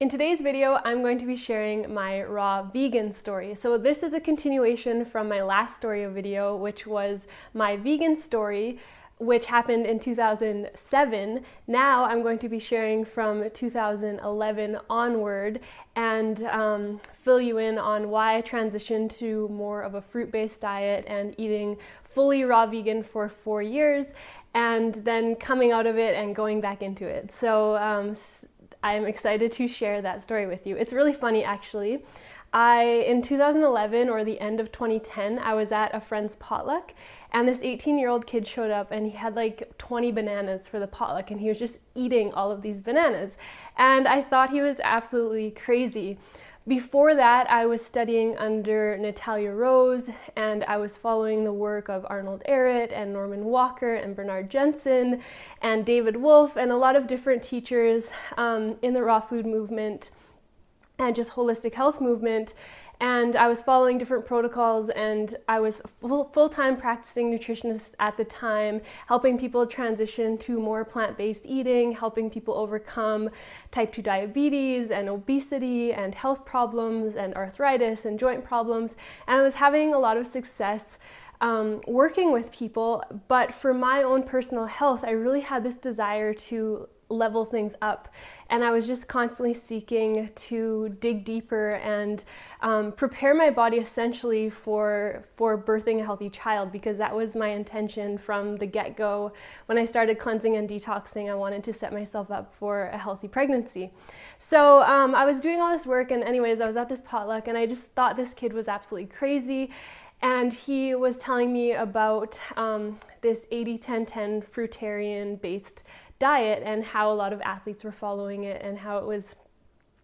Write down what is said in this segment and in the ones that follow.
In today's video, I'm going to be sharing my raw vegan story. So this is a continuation from my last story video, which was my vegan story, which happened in 2007. Now I'm going to be sharing from 2011 onward and fill you in on why I transitioned to more of a fruit-based diet and eating fully raw vegan for 4 years, and then coming out of it and going back into it. So I'm excited to share that story with you. It's really funny, actually. In 2011 or the end of 2010, I was at a friend's potluck, and this 18-year-old kid showed up and he had like 20 bananas for the potluck, and he was just eating all of these bananas. And I thought he was absolutely crazy. Before that, I was studying under Natalia Rose, and I was following the work of Arnold Ehret and Norman Walker and Bernard Jensen and David Wolfe and a lot of different teachers in the raw food movement and just holistic health movement. And I was following different protocols, and I was full-time practicing nutritionist at the time, helping people transition to more plant-based eating, helping people overcome type 2 diabetes and obesity and health problems and arthritis and joint problems. And I was having a lot of success working with people, but for my own personal health, I really had this desire to level things up, and I was just constantly seeking to dig deeper and prepare my body essentially for birthing a healthy child, because that was my intention from the get-go. When I started cleansing and detoxing, I wanted to set myself up for a healthy pregnancy. So I was doing all this work, and anyways, I was at this potluck, and I just thought this kid was absolutely crazy. And he was telling me about this 80-10-10 fruitarian-based diet and how a lot of athletes were following it and how it was,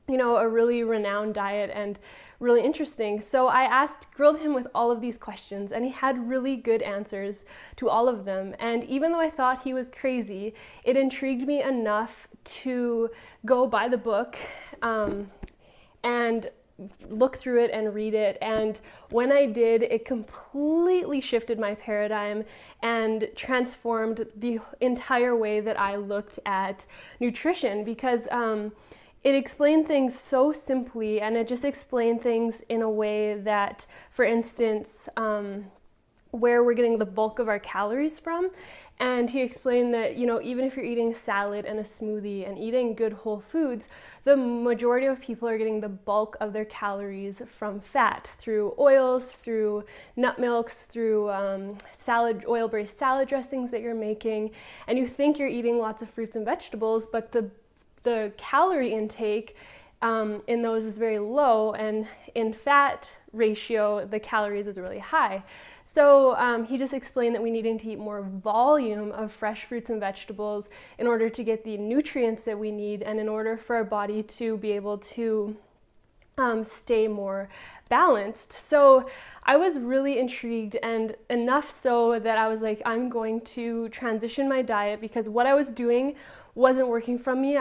you know, a really renowned diet and really interesting. So I grilled him with all of these questions, and he had really good answers to all of them. And even though I thought he was crazy, it intrigued me enough to go buy the book and look through it and read it. And when I did, it completely shifted my paradigm and transformed the entire way that I looked at nutrition, because it explained things so simply, and it just explained things in a way that, for instance, where we're getting the bulk of our calories from. And he explained that, you know, even if you're eating salad and a smoothie and eating good whole foods, the majority of people are getting the bulk of their calories from fat, through oils, through nut milks, through oil-based salad dressings that you're making. And you think you're eating lots of fruits and vegetables, but the calorie intake in those is very low, and in fat ratio, the calories is really high. So he just explained that we needed to eat more volume of fresh fruits and vegetables in order to get the nutrients that we need, and in order for our body to be able to stay more balanced. So I was really intrigued, and enough so that I was like, I'm going to transition my diet, because what I was doing wasn't working for me.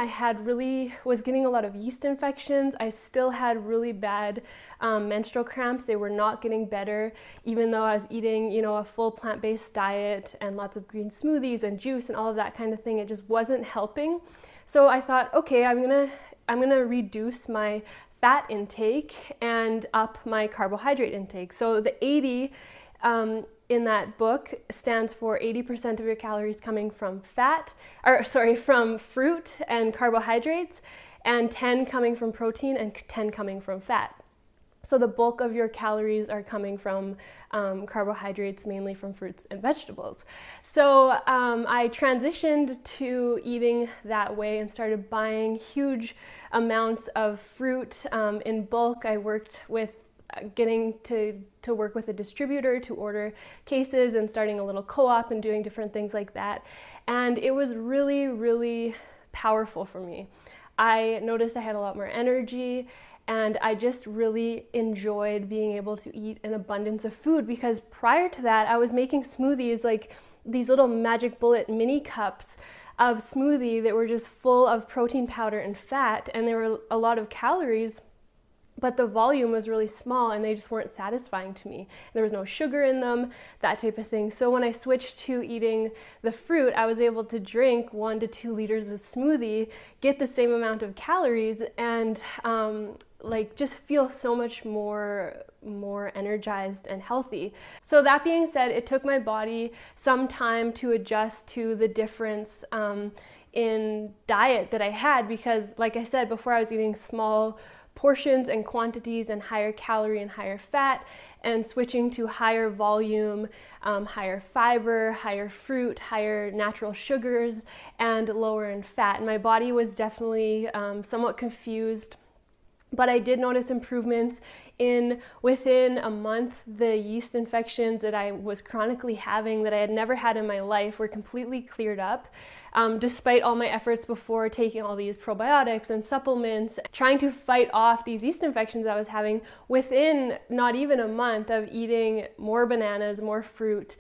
Was getting a lot of yeast infections. I still had really bad menstrual cramps. They were not getting better, even though I was eating, you know, a full plant-based diet and lots of green smoothies and juice and all of that kind of thing. It just wasn't helping. So I thought, okay, I'm gonna reduce my fat intake and up my carbohydrate intake. So the 80 in that book stands for 80% of your calories coming from from fruit and carbohydrates, and 10 coming from protein and 10 coming from fat. So the bulk of your calories are coming from carbohydrates, mainly from fruits and vegetables. So I transitioned to eating that way and started buying huge amounts of fruit in bulk. I worked with getting to work with a distributor to order cases and starting a little co-op and doing different things like that. And it was really, really powerful for me. I noticed I had a lot more energy, and I just really enjoyed being able to eat an abundance of food, because prior to that, I was making smoothies, like these little Magic Bullet mini cups of smoothie that were just full of protein powder and fat, and there were a lot of calories. but the volume was really small and they just weren't satisfying to me. There was no sugar in them, that type of thing. So when I switched to eating the fruit, I was able to drink 1 to 2 liters of smoothie, get the same amount of calories, and like just feel so much more energized and healthy. So that being said, it took my body some time to adjust to the difference in diet that I had, because like I said before, I was eating small portions and quantities and higher calorie and higher fat, and switching to higher volume, higher fiber, higher fruit, higher natural sugars, and lower in fat. And my body was definitely somewhat confused, but I did notice improvements within a month. The yeast infections that I was chronically having, that I had never had in my life, were completely cleared up. Despite all my efforts before, taking all these probiotics and supplements, trying to fight off these yeast infections I was having, within not even a month of eating more bananas, more fruit,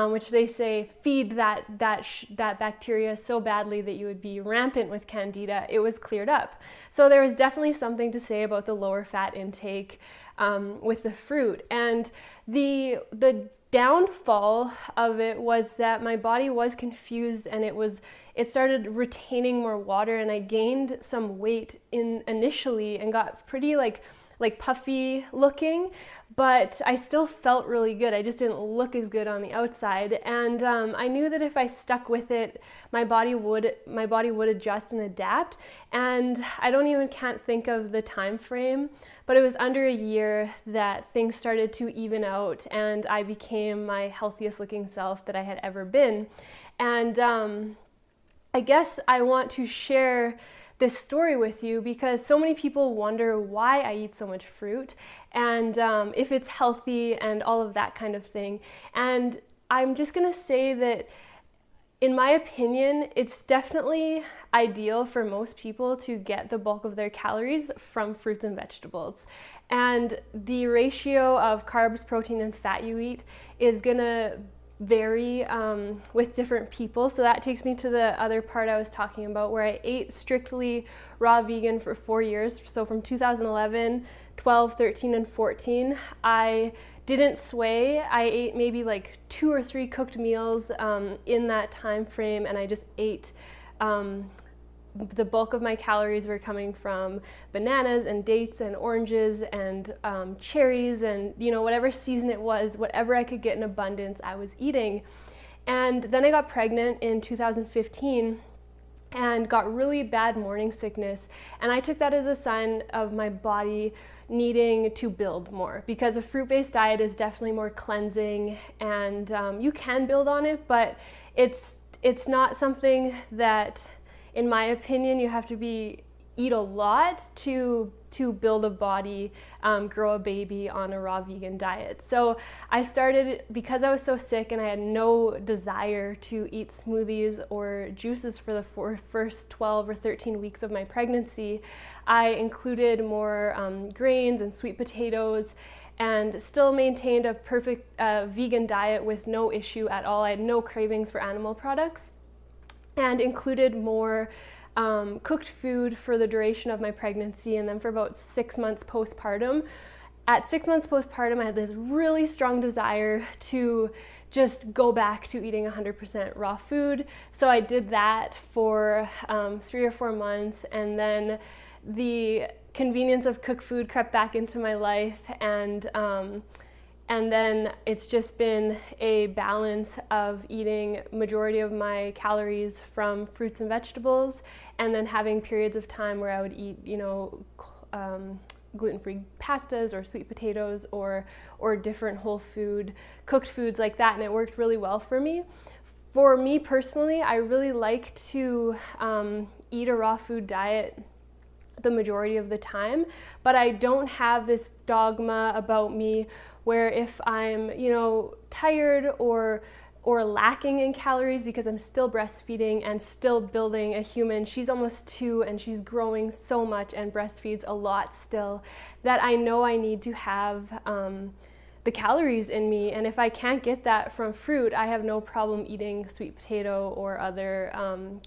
which they say feed that bacteria so badly that you would be rampant with candida, it was cleared up. So there was definitely something to say about the lower fat intake with the fruit. And the downfall of it was that my body was confused, and it started retaining more water, and I gained some weight initially and got pretty like puffy looking, but I still felt really good. I just didn't look as good on the outside, and I knew that if I stuck with it, my body would adjust and adapt. And I can't think of the time frame, but it was under a year that things started to even out, and I became my healthiest looking self that I had ever been. And I guess I want to share this story with you because so many people wonder why I eat so much fruit, and if it's healthy and all of that kind of thing. And I'm just gonna say that, in my opinion, it's definitely ideal for most people to get the bulk of their calories from fruits and vegetables. And the ratio of carbs, protein, and fat you eat is gonna vary with different people. So that takes me to the other part I was talking about, where I ate strictly raw vegan for 4 years. So from 2011, 12, 13, and 14, I didn't sway. I ate maybe like 2 or 3 cooked meals in that time frame, and I just ate the bulk of my calories were coming from bananas and dates and oranges and cherries, and whatever season it was, whatever I could get in abundance, I was eating. And then I got pregnant in 2015 and got really bad morning sickness, and I took that as a sign of my body needing to build more, because a fruit-based diet is definitely more cleansing, and you can build on it, but it's not something that, in my opinion, you have to eat a lot to build a body, grow a baby on a raw vegan diet. So I started, because I was so sick and I had no desire to eat smoothies or juices for the first 12 or 13 weeks of my pregnancy, I included more grains and sweet potatoes, and still maintained a perfect vegan diet with no issue at all. I had no cravings for animal products, and included more cooked food for the duration of my pregnancy. And then for about 6 months postpartum, at 6 months postpartum, I had this really strong desire to just go back to eating 100% raw food. So I did that for 3 or 4 months, and then the convenience of cooked food crept back into my life, and then it's just been a balance of eating majority of my calories from fruits and vegetables, and then having periods of time where I would eat, gluten-free pastas or sweet potatoes or different whole food cooked foods like that, and it worked really well for me. For me personally, I really like to eat a raw food diet the majority of the time, but I don't have this dogma about me where if I'm, tired or lacking in calories because I'm still breastfeeding and still building a human. She's almost 2 and she's growing so much and breastfeeds a lot still, that I know I need to have the calories in me. And if I can't get that from fruit, I have no problem eating sweet potato or other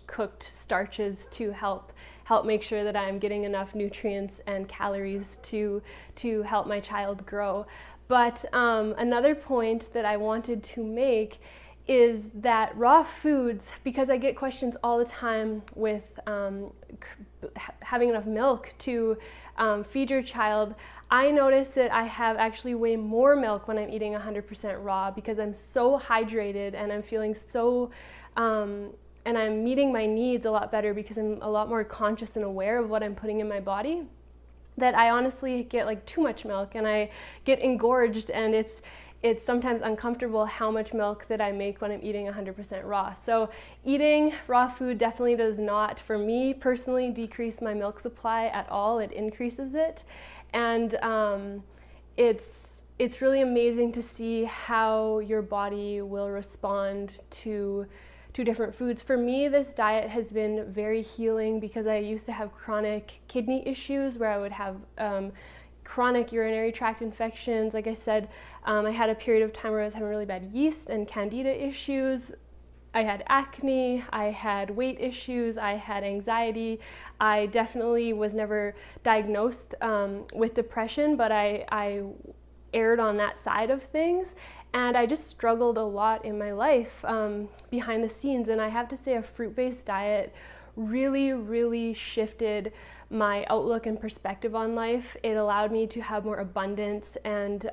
cooked starches to help help make sure that I'm getting enough nutrients and calories to help my child grow. But another point that I wanted to make is that raw foods, because I get questions all the time with having enough milk to feed your child, I notice that I have actually way more milk when I'm eating 100% raw because I'm so hydrated and I'm feeling so, and I'm meeting my needs a lot better because I'm a lot more conscious and aware of what I'm putting in my body, that I honestly get like too much milk and I get engorged, and it's sometimes uncomfortable how much milk that I make when I'm eating 100% raw. So eating raw food definitely does not, for me personally, decrease my milk supply at all. It increases it. And it's really amazing to see how your body will respond to different foods. For me, this diet has been very healing because I used to have chronic kidney issues where I would have chronic urinary tract infections. Like I said, I had a period of time where I was having really bad yeast and candida issues. I had acne, I had weight issues, I had anxiety. I definitely was never diagnosed with depression, but I erred on that side of things. And I just struggled a lot in my life behind the scenes. And I have to say, a fruit-based diet really, really shifted my outlook and perspective on life. It allowed me to have more abundance and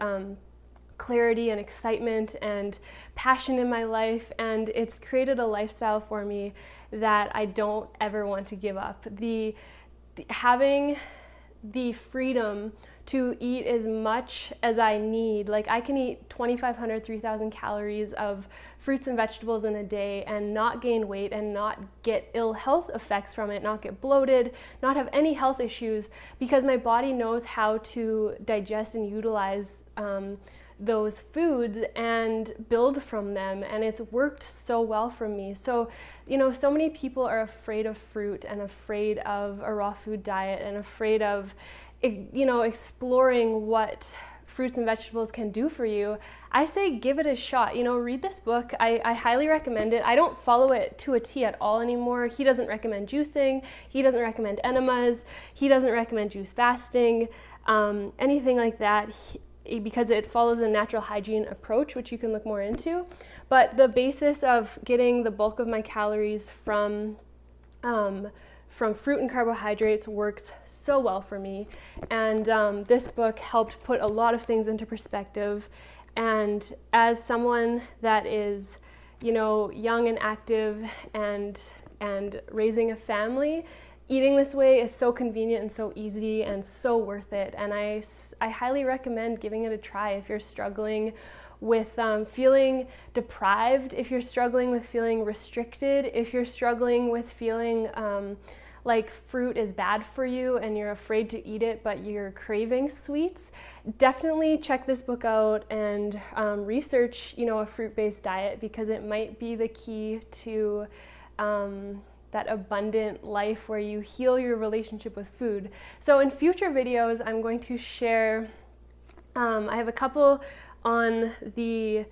clarity and excitement and passion in my life, and it's created a lifestyle for me that I don't ever want to give up. Having the freedom to eat as much as I need. Like, I can eat 2,500, 3,000 calories of fruits and vegetables in a day and not gain weight and not get ill health effects from it, not get bloated, not have any health issues, because my body knows how to digest and utilize those foods and build from them, and it's worked so well for me. So, so many people are afraid of fruit and afraid of a raw food diet and afraid of exploring what fruits and vegetables can do for you. I say give it a shot. Read this book. I highly recommend it. I don't follow it to a T at all anymore. He doesn't recommend juicing. He doesn't recommend enemas. He doesn't recommend juice fasting, anything like that, because it follows a natural hygiene approach, which you can look more into. But the basis of getting the bulk of my calories from fruit and carbohydrates worked so well for me. And this book helped put a lot of things into perspective. And as someone that is, young and active and raising a family, eating this way is so convenient and so easy and so worth it. And I highly recommend giving it a try if you're struggling with feeling deprived, if you're struggling with feeling restricted, if you're struggling with feeling like fruit is bad for you and you're afraid to eat it but you're craving sweets. Definitely check this book out and research a fruit-based diet, because it might be the key to that abundant life where you heal your relationship with food. So in future videos, I'm going to share, I have a couple on the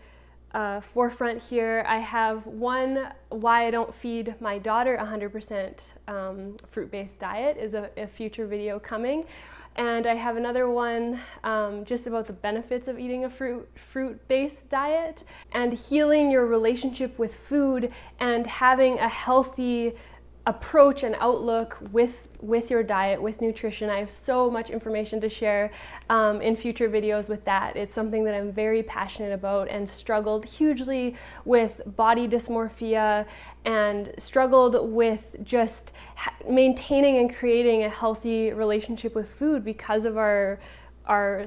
forefront here. I have one, why I don't feed my daughter 100% fruit-based diet is a future video coming. And I have another one just about the benefits of eating a fruit-based diet and healing your relationship with food and having a healthy approach and outlook with your diet, with nutrition. I have so much information to share in future videos with that. It's something that I'm very passionate about and struggled hugely with body dysmorphia and struggled with just maintaining and creating a healthy relationship with food because of our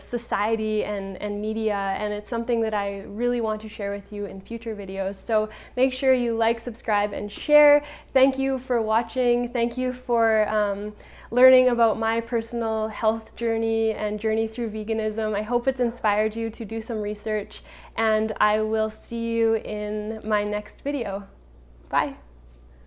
society and media, and it's something that I really want to share with you in future videos. So make sure you like, subscribe, and share. Thank you for watching. Thank you for learning about my personal health journey and journey through veganism. I hope it's inspired you to do some research, and I will see you in my next video. Bye.